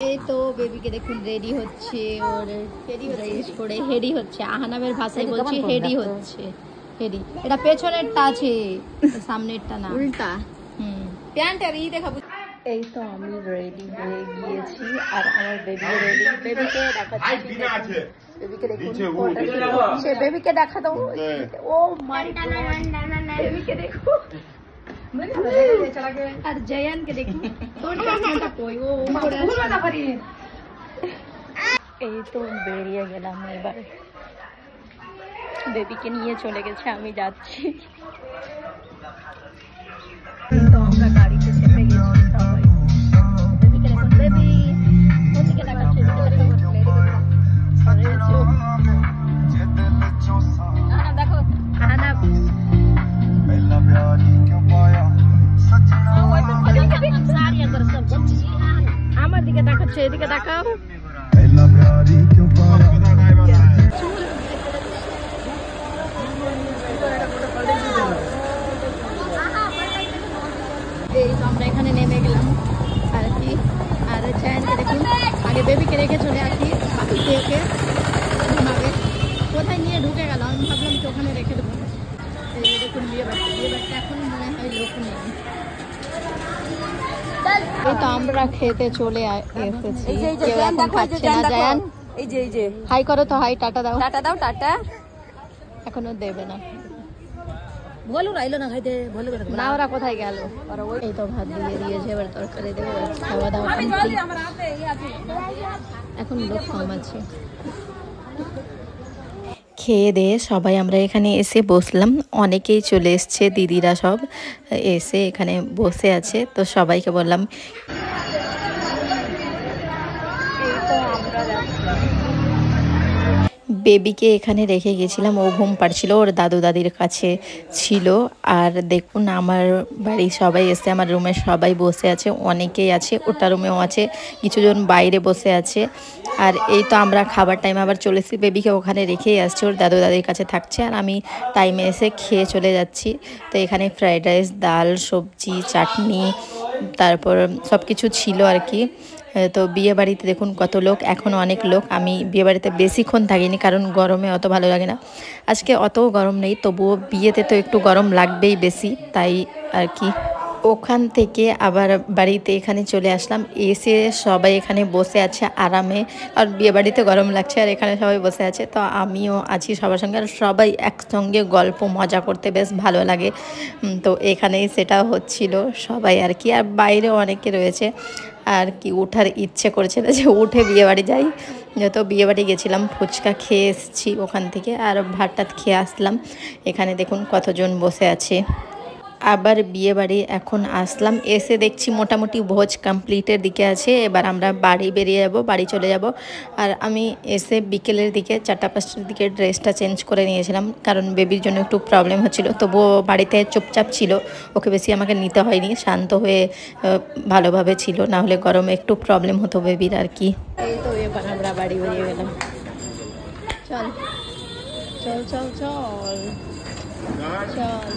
এই তো বেবিকে দেখুন রেডি হচ্ছে, ওর ড্রেস পরে হেডি হচ্ছে। আহানাবের ভাষায় বলছি হেডি হচ্ছে। হেডি এটা পেছনেরটা আছে, সামনেরটা না, উল্টা। প্যান্ট আর এই দেখাবো। এই তো আমি রেডি হয়ে গিয়েছি আর আমার বেবি রেডি। বেবিকে দেখাচ্ছি, বেবিকে দেখুন সে বেবিকে দেখা দাও। ও মাই গড, বেবিকে দেখো আর জয়ানকে দেখি। তোর চশমাটা কই? ও এই তো বেরিয়ে গেলাম, এবার বেবিকে নিয়ে চলে গেছে, আমি যাচ্ছি। তো আমরা গাড়িতে চেপে গেছি সবাই। বেবিকে দেখুন, বেবি ওদিকে দেখাচ্ছে, দেখো আমার দিকে দেখাচ্ছে, এদিকে দেখাও। এই তো আমরা এখানে নেমে গেলাম আর কি। আর জায়ানকে দেখুন, আগে বেবিকে রেখে চলে আসি, বাকিতে ওকে ঘুমাবে। কোথায় নিয়ে ঢুকে গেল, আমি ভাবলাম তো ওখানে রেখে দেবো। এই দেখুন বিয়ে বাড়িতে এখন মনে হয় লোক নেই। এই তো আমরা খেতে চলে এসেছি। কেউ এখন খাচ্ছে না। জায়ান এই যে হাই করো তো, হাই, টাটা দাও, টাটা দাও, টাটা। এখনো দেবে না, বলো না, এলো না খাইতে, বলো না। ওরা কোথায় গেল? এই তো ভাত দিয়ে দিয়েছে, এবার তরকারি দেবো। খাওয়া দাওয়া এখন লোক কম আছে। খেয়ে দিয়ে সবাই আমরা এখানে এসে বসলাম। অনেকেই চলে এসছে, দিদিরা সব এসে এখানে বসে আছে। তো সবাইকে বললাম বেবিকে এখানে রেখে গেছিলাম, ও ঘুম পাড়ছিল, ওর দাদু দাদির কাছে ছিল। আর দেখুন আমার বাড়ির সবাই এসে, আমার রুমে সবাই বসে আছে, অনেকেই আছে, ওটা রুমেও আছে, কিছুজন বাইরে বসে আছে। আর এই তো আমরা খাবার টাইমে আবার চলে এসেছি, বেবিকে ওখানে রেখেই আসছে, ওর দাদু দাদির কাছে থাকছে। আর আমি টাইমে এসে খেয়ে চলে যাচ্ছি। তো এখানে ফ্রাইড রাইস, ডাল, সবজি, চাটনি, তারপর সব কিছু ছিল আর কি। তো বিয়ে বাড়িতে দেখুন কত লোক, এখনও অনেক লোক। আমি বিয়ে বাড়িতে বেশিক্ষণ থাকিনি, কারণ গরমে অত ভালো লাগে না। আজকে অত গরম নেই, তবুও বিয়েতে তো একটু গরম লাগবেই বেশি, তাই আর কি। ওখান থেকে আবার বাড়িতে এখানে চলে আসলাম, এসে সবাই এখানে বসে আছে আরামে। আর বিয়ে বাড়িতে গরম লাগছে আর এখানে সবাই বসে আছে, তো আমিও আছি সবার সঙ্গে। আর সবাই একসঙ্গে গল্প মজা করতে বেশ ভালো লাগে। তো এখানেই সেটা হচ্ছিল সবাই আর কি। আর বাইরেও অনেকে রয়েছে আর কি। ওঠার ইচ্ছে করেছিল যে উঠে বিয়ে বাড়ি যাই। যত বিয়ে বাড়ি গেছিলাম, ফুচকা খেয়ে এসেছি ওখান থেকে, আর ভাত টাত খেয়ে আসলাম। এখানে দেখুন কতজন বসে আছে। আবার বিয়ে বাড়ি এখন আসলাম, এসে দেখছি মোটামুটি ভোজ কমপ্লিটের দিকে আছে। এবার আমরা বাড়ি বেরিয়ে যাব, বাড়ি চলে যাব। আর আমি এসে বিকেলের দিকে 4টা-5টার দিকে ড্রেসটা চেঞ্জ করে নিয়েছিলাম, কারণ বেবির জন্য একটু প্রবলেম হচ্ছিলো। তবুও বাড়িতে চুপচাপ ছিল, ওকে বেশি আমাকে নিতে হয়নি, শান্ত হয়ে ভালোভাবে ছিল, না হলে গরমে একটু প্রবলেম হতো বেবির আর কি। এই তো এবার আমরা বাড়ি বেরিয়ে গেলাম। চল চল চল চল চল।